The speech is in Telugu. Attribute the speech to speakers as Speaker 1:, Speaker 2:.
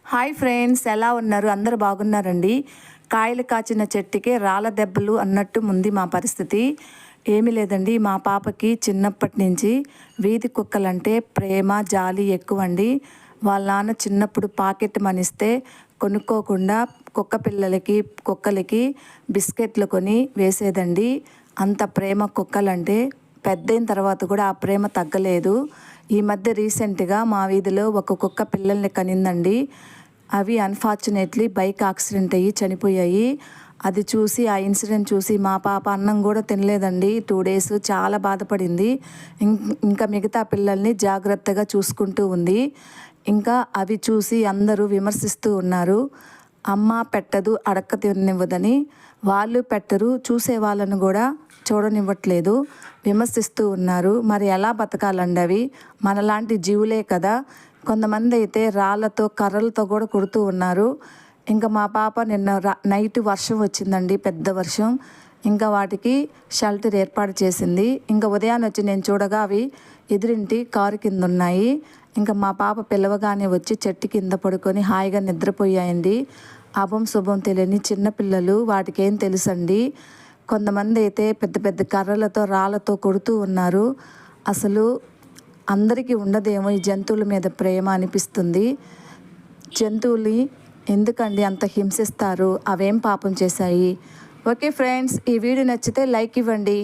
Speaker 1: హాయ్ ఫ్రెండ్స్, ఎలా ఉన్నారు? అందరూ బాగున్నారండి. కాయలు కాచిన చెట్టుకే రాళ్ళ దెబ్బలు అన్నట్టు ఉంది మా పరిస్థితి. ఏమీ లేదండి, మా పాపకి చిన్నప్పటి నుంచి వీధి కుక్కలంటే ప్రేమ జాలి ఎక్కువండి. వాళ్ళ నాన్న చిన్నప్పుడు పాకెట్ మనిస్తే కొనుక్కోకుండా కుక్కలకి బిస్కెట్లు కొని వేసేదండి. అంత ప్రేమ కుక్కలంటే. పెద్దయిన తర్వాత కూడా ఆ ప్రేమ తగ్గలేదు. ఈ మధ్య రీసెంట్గా మా వీధిలో ఒక కుక్క పిల్లల్ని కనిందండి. అవి అన్ఫార్చునేట్లీ బైక్ యాక్సిడెంట్ అయ్యి చనిపోయాయి. అది చూసి, ఆ ఇన్సిడెంట్ చూసి మా పాప అన్నం కూడా తినలేదండి 2 డేస్. చాలా బాధపడింది. ఇంకా మిగతా పిల్లల్ని జాగ్రత్తగా చూసుకుంటూ ఉంది. ఇంకా అవి చూసి అందరూ విమర్శిస్తూ ఉన్నారు. అమ్మ పెట్టదు, అడక్క తిననివ్వదని. వాళ్ళు పెట్టరు, చూసే వాళ్ళను కూడా చూడనివ్వట్లేదు, విమర్శిస్తూ ఉన్నారు. మరి ఎలా బతకాలండి అవి? మనలాంటి జీవులే కదా. కొంతమంది అయితే రాళ్ళతో కర్రలతో కూడా కొడుతూ ఉన్నారు. ఇంకా మా పాప నిన్న నైట్ వర్షం వచ్చిందండి, పెద్ద వర్షం. ఇంకా వాటికి షెల్టర్ ఏర్పాటు చేసింది. ఇంకా ఉదయాన్నే వచ్చి నేను చూడగా అవి ఎదురింటి కారు కింద ఉన్నాయి. ఇంకా మా పాప పిలవగానే వచ్చి చెట్టు కింద పడుకొని హాయిగా నిద్రపోయాయండి. అభం శుభం తెలియని చిన్నపిల్లలు, వాటికి ఏం తెలుసండి. కొంతమంది అయితే పెద్ద పెద్ద కర్రలతో రాళ్ళతో కొడుతూ ఉన్నారు. అసలు అందరికీ ఉండదేమో ఈ జంతువుల మీద ప్రేమ అనిపిస్తుంది. జంతువుల్ని ఎందుకండి అంత హింసిస్తారు? అవేం పాపం చేశాయి? ఓకే ఫ్రెండ్స్, ఈ వీడియో నచ్చితే లైక్ ఇవ్వండి.